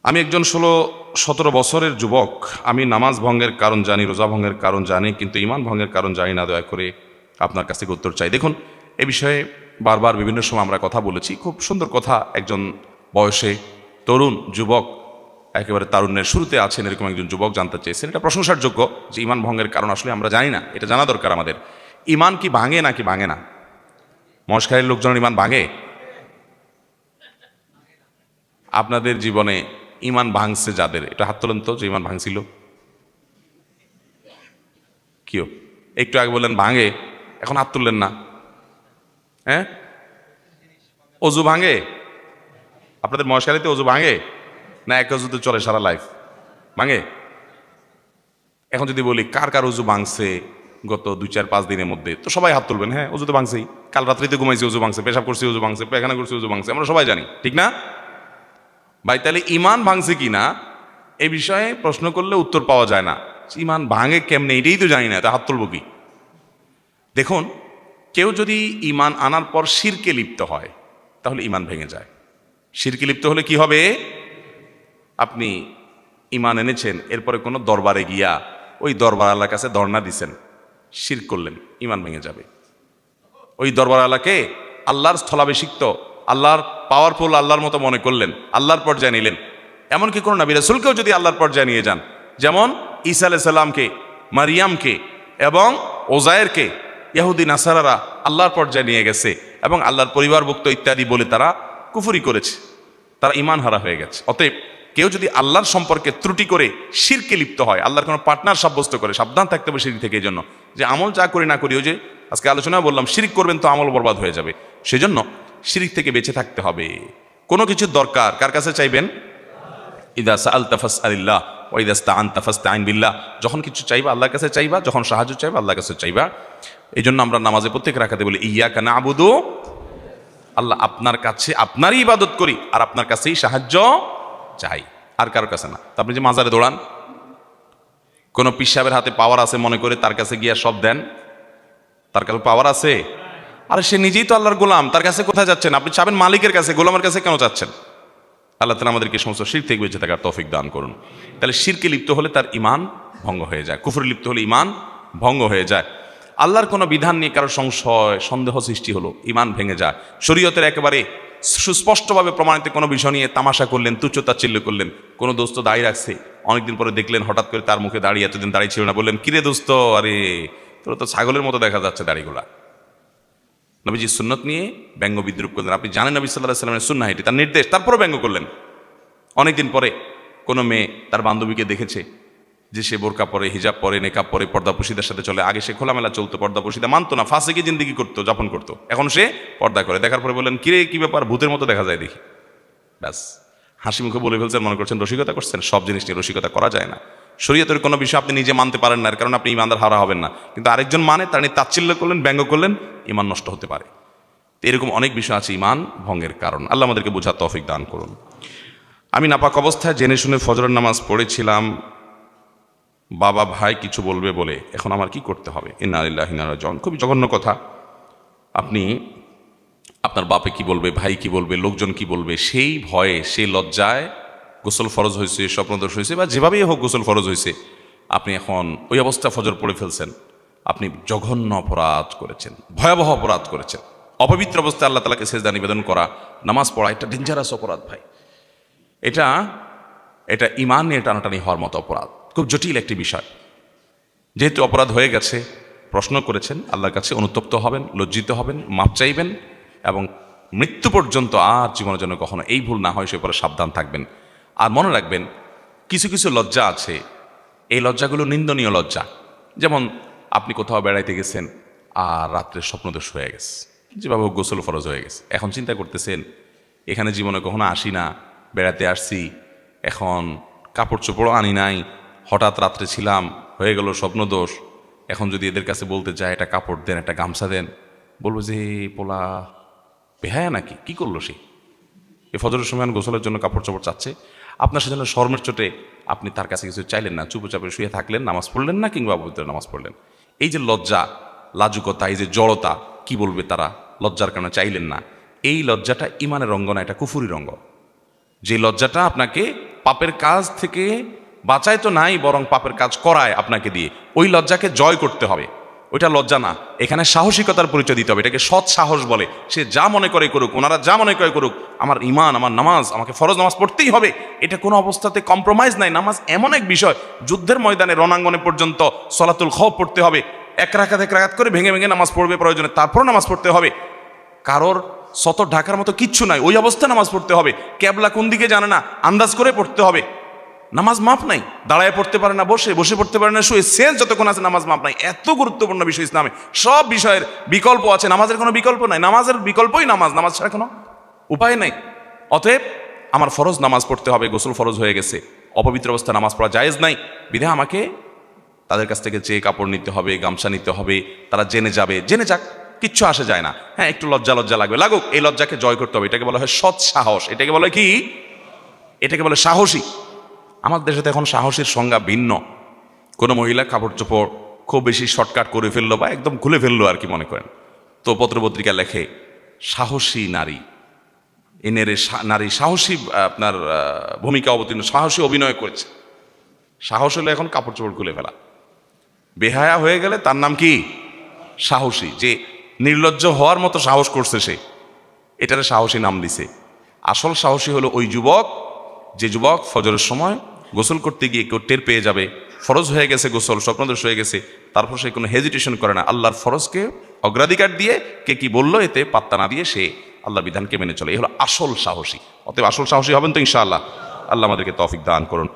আমি একজন 16-17 বছরের যুবক। আমি নামাজ ভঙ্গের কারণ জানি, রোজা ভঙ্গের কারণ জানি, কিন্তু ঈমান ভঙ্গের কারণ জানি না। দয়া করে আপনার কাছ থেকে উত্তর চাই। দেখুন, এ বিষয়ে বারবার বিভিন্ন সময় আমরা কথা বলেছি। খুব সুন্দর কথা। একজন বয়সে তরুণ যুবক, একেবারে তারুণ্যের শুরুতে আছেন এরকম একজন যুবক জানতে চেয়েছেন। এটা প্রশংসার যোগ্য যে ঈমান ভঙ্গের কারণ আসলে আমরা জানি না। এটা জানা দরকার আমাদের। ঈমান কি ভাঙে নাকি ভাঙে না? মশখালীর লোকজনের ঈমান ভাঙে? আপনাদের জীবনে ঈমান ভাঙছে যাদের, এটা হাত তোলেন তো যে ঈমান ভাঙছিল। কিও একটু আগে বললেন ভাঙে, এখন হাত তুললেন না। হ্যাঁ, অজু ভাঙে? আপনাদের মশখালীতে অজু ভাঙে না এক অজুতে চলে সারা লাইফ? ভাঙে। এখন যদি বলি কার কার অজু ভাঙছে গত 2-4-5 দিনের মধ্যে, তো সবাই হাত তুলবেন। হ্যাঁ, অজু তো ভাঙছেই। কাল রাত্রিতে ঘুমাইছি, অজু ভাঙছে। পেশাব করছি, অজু ভাঙছে। পায়খানা করছি, অজু ভাঙছে। আমরা সবাই জানি, ঠিক না ভাই? তাহলে ঈমান ভাঙছে কি না এই বিষয়ে প্রশ্ন করলে উত্তর পাওয়া যায় না। ঈমান ভাঙে কেমনে এটাই তো জানি না, তা হাত তুলব কি? দেখুন, কেউ যদি ঈমান আনার পর শিরকে লিপ্ত হয় তাহলে ঈমান ভেঙে যায়। শিরকে লিপ্ত হলে কি হবে? আপনি ঈমান এনেছেন, এরপরে কোনো দরবারে গিয়া ওই দরবারওয়ালার কাছে ধর্ণা দিছেন, শিরক করলেন, ঈমান ভেঙে যাবে। ওই দরবারওয়ালাকে আল্লাহর স্থলাভিষিক্ত, আল্লাহর পাওয়ারফুল, আল্লাহর মতো মনে করলেন, আল্লাহর পর্যায়ে নিলেন। এমনকি কোনো নবী রাসূলকেও যদি আল্লাহর পর্যায়ে নিয়ে যান, যেমন ঈসা আলাইহিস সালামকে, মারিয়ামকে এবং ওজায়েরকে ইহুদি নাসারারা আল্লাহর পর্যায়ে নিয়ে গেছে এবং আল্লাহর পরিবারভুক্ত ইত্যাদি বলে তারা কুফরি করেছে, তারা ঈমান হারা হয়ে গেছে। অতএব কেউ যদি আল্লাহর সম্পর্কে ত্রুটি করে শিরকে লিপ্ত হয়, আল্লাহর কোনো পার্টনার সাব্যস্ত করে, সাবধান থাকতে হবে শিরক থেকে। এই জন্য যে আমল যা করি না করি, ওই যে আজকে আলোচনা বললাম, শিরক করবেন তো আমল বরবাদ হয়ে যাবে। সেজন্য শিরক থেকে বেঁচে থাকতে হবে। কোনো কিছুর দরকার কার কাছে চাইবেন? ইদা সাআলতা ফাসআলিল্লাহ ওয়া ইদা ইসতাআনতা ফাসতাঈন বিল্লাহ। যখন কিছু চাইবা আল্লাহর কাছে চাইবা, যখন সাহায্য চাইবা আল্লাহর কাছে চাইবা। এই জন্য আমরা নামাজে প্রত্যেক রাকাতে বলি ইয়াকা না'বুদু, আল্লাহ আপনার কাছে আপনারই ইবাদত করি আর আপনার কাছেই সাহায্য চাই, আর কারোর কাছে না। তো আপনি যে মাজারে দৌড়ান, কোনো পীর সাহেবের হাতে পাওয়ার আছে মনে করে তার কাছে গিয়া সব দেন, তার কাছে পাওয়ার আছে? আরে সে নিজেই তো আল্লাহর গোলাম, তার কাছে কোথায় যাচ্ছেন? আপনি চাবেন মালিকের কাছে, গোলামের কাছে কেন যাচ্ছেন? আল্লাহ তাআলা আমাদেরকে সমস্ত শিরক থেকে বেঁচে থাকার তৌফিক দান করুন। তাহলে শিরকে লিপ্ত হলে তার ঈমান ভঙ্গ হয়ে যায়, কুফরে লিপ্ত হলে ঈমান ভঙ্গ হয়ে যায়। আল্লাহর কোনো বিধান নিয়ে কারো সংশয় সন্দেহ সৃষ্টি হলো, ঈমান ভেঙে যায়। শরীয়তের একেবারে সুস্পষ্টভাবে প্রমাণিত কোনো বিষয় নিয়ে তামাশা করলেন, তুচ্ছ-তাচ্ছিল্য করলেন। কোনো দোস্ত দাঁড়িয়ে রাখছে, অনেকদিন পরে দেখলেন হঠাৎ করে তার মুখে দাড়ি, এতদিন দাড়ি ছিল না, বললেন কিরে দোস্ত, আরে তোর তো ছাগলের মতো দেখা যাচ্ছে দাড়িগুলা। নবীজি সুন্নত নিয়ে ব্যঙ্গ বিদ্রুপ করলেন। আপনি জানেন নবী সাল্লাল্লাহু আলাইহি ওয়াসাল্লামের সুন্নাহ এটি, তার নির্দেশ, তারপরে ব্যঙ্গ করলেন। অনেকদিন পরে কোনো মেয়ে তার বান্ধবীকে দেখেছে যে সে বোরকা পরে, হিজাব পরে, নেকাব পরে, পর্দাপশিদার সাথে চলে। আগে সে খোলামেলা চলতো, পর্দাপশিদা মানতো না, ফাসিকি জিন্দেগি করতো, যাপন করতো। এখন সে পর্দা করে। দেখার পরে বললেন কিরে কি ব্যাপার, ভূতের মতো দেখা যায় দেখি। ব্যাস, হাসি মুখে বলে ফেলছেন, মনে করছেন রসিকতা করছেন। সব জিনিস নিয়ে রসিকতা করা যায় না। শরীয়তের কোনো বিষয় আপনি নিজে মানতে পারেন না, এর কারণে আপনি ঈমানদার হারা হবেন না। কিন্তু আরেকজন মানে, তার নিয়ে তাচ্ছিল্য করলেন, ব্যঙ্গ করলেন, ঈমান নষ্ট হতে পারে। এরকম অনেক বিষয় আছে ঈমান ভঙ্গের কারণ। আল্লাহ আমাদেরকে বোঝার তৌফিক দান করুন। আমি নাপাক অবস্থায় জেনে শুনে ফজরের নামাজ পড়েছিলাম, বাবা ভাই কিছু বলবে বলে, এখন আমার কি করতে হবে? ইন্না লিল্লাহি ওয়া ইন্না ইলাইহি রাজিউন। খুবই জঘন্য কথা। আপনি আপনার বাপে কি বলবে, ভাই কি বলবে, লোকজন কি বলবে, সেই ভয়ে, সেই লজ্জায় গোসল ফরজ হয়েছে, স্বপ্নদোষ হয়েছে, বা যেভাবেই হোক গোসল ফরজ হয়েছে, আপনি এখন ওই অবস্থা ফজর পড়ে ফেলছেন। আপনি জঘন্য অপরাধ করেছেন, ভয়াবহ অপরাধ করেছেন। অপবিত্র অবস্থায় আল্লাহ তাআলাকে সেজদা নিবেদন করা, নামাজ পড়া, এটা ডেঞ্জারাস অপরাধ ভাই। এটা ঈমান নিয়ে টানাটানি হওয়ার মতো অপরাধ, খুব জটিল একটি বিষয়। যেহেতু অপরাধ হয়ে গেছে, প্রশ্ন করেছেন, আল্লাহর কাছে অনুতপ্ত হবেন, লজ্জিত হবেন, মাপ চাইবেন এবং মৃত্যু পর্যন্ত আর জীবনের জন্য কখনো এই ভুল না হয় সে পরে সাবধান থাকবেন। আর মনে রাখবেন, কিছু কিছু লজ্জা আছে, এই লজ্জাগুলো নিন্দনীয় লজ্জা। যেমন আপনি কোথাও বেড়াইতে গেছেন আর রাত্রে স্বপ্নদোষ হয়ে গেছে, যেভাবে গোসল ফরজ হয়ে গেছে। এখন চিন্তা করতেছেন, এখানে জীবনে কখনো আসি না, বেড়াতে আসছি, এখন কাপড় চোপড়ও আনি নাই, হঠাৎ রাত্রে ছিলাম, হয়ে গেল স্বপ্নদোষ। এখন যদি এদের কাছে বলতে চায় একটা কাপড় দেন, একটা গামছা দেন, বলবো যে পোলা বেহায়া নাকি, কি করলো সে? এ ফজরের সময় গোসলের জন্য কাপড় চোপড় চাচ্ছে। আপনার সেজন্য শরমের চোটে আপনি তার কাছে কিছু চাইলেন না, চুপচাপে শুয়ে থাকলেন, নামাজ পড়লেন না, কিংবা পবিত্র নামাজ পড়লেন। এই যে লজ্জা, লাজুকতা, এই যে জড়তা, কি বলবে তারা, লজ্জার কারণে চাইলেন না। এই লজ্জাটা ঈমানের রঙ্গ না, এটা কুফুরি রঙ্গ। যে লজ্জাটা আপনাকে পাপের কাজ থেকে বাঁচায় তো নাই, বরং পাপের কাজ করায় আপনাকে দিয়ে। ওই লজ্জাকে জয় করতে হবে। ওইটা লজ্জা না, এখানে সাহসিকতার পরিচয় দিতে হবে। এটাকে সৎ সাহস বলে। সে যা মনে করে করুক, ওনারা যা মনে করে করুক, আমার ইমান, আমার নামাজ, আমাকে ফরজ নামাজ পড়তেই হবে, এটা কোনো অবস্থাতে কম্প্রোমাইজ নাই। নামাজ এমন এক বিষয়, যুদ্ধের ময়দানে রণাঙ্গনে পর্যন্ত সলাতুল খৌফ পড়তে হবে, এক রাকাত করে ভেঙে ভেঙে নামাজ পড়বে প্রয়োজনে, তারপর নামাজ পড়তে হবে। কারোর সতর ঢাকার মতো কিচ্ছু নাই, ওই অবস্থায় নামাজ পড়তে হবে। ক্যাবলা কোন দিকে জানে না, আন্দাজ করে পড়তে হবে। নামাজ মাপ নাই, দাঁড়ায় পড়তে পারে না, বসে বসে পড়তে পারে না, শুয়ে, শেষ যতক্ষণ আছে নামাজ মাপ নাই। এত গুরুত্বপূর্ণ বিষয় ইসলামে। সব বিষয়ের বিকল্প আছে, নামাজের কোনো বিকল্প নাই। নামাজের বিকল্পই নামাজ, নামাজ ছাড়া কোনো উপায় নাই। অতএব আমার ফরজ নামাজ পড়তে হবে, গোসল ফরজ হয়ে গেছে, অপবিত্র অবস্থায় নামাজ পড়া জায়েজ নাই, বিধায় আমাকে তাদের কাছ থেকে চেয়ে কাপড় নিতে হবে, গামছা নিতে হবে। তারা জেনে যাবে, জেনে যাক, কিচ্ছু আসে যায় না। হ্যাঁ, একটু লজ্জা লাগবে, লাগুক, এই লজ্জাকে জয় করতে হবে। এটাকে বলা হয় সৎ সাহস। এটাকে বলে কি? এটাকে বলে সাহসী। আমার দেশে তো এখন সাহসীর সংজ্ঞা ভিন্ন। কোনো মহিলা কাপড় চোপড় খুব বেশি শর্টকাট করে ফেললো বা একদম খুলে ফেললো আর কি মনে করেন, তো পত্রপত্রিকা লেখে সাহসী নারী, নারী সাহসী আপনার ভূমিকা অবতীর্ণ, সাহসী অভিনয় করেছে। সাহস হলো এখন কাপড় চোপড় খুলে ফেলা। বেহায়া হয়ে গেলে তার নাম কি? সাহসী। যে নির্লজ্জ হওয়ার মতো সাহস করছে সে, এটারে সাহসী নাম দিছে। আসল সাহসী হলো ওই যুবক, যে যুবক ফজরের সময় গোসল করতে গিয়ে কেউ টের পেয়ে যাবে, ফরজ হয়ে গেছে গোসল, স্বপ্নদোষ হয়ে গেছে, তারপর সে কোনো হেজিটেশন করে না, আল্লাহর ফরজকে অগ্রাধিকার দিয়ে কে কি বললো এতে পাত্তা না দিয়ে সে আল্লাহর বিধানকে মেনে চলে। এই হলো আসল সাহসী। অতএব আসল সাহসী হবেন তো ইনশাআল্লাহ। আল্লাহ আমাদেরকে তৌফিক দান করুন।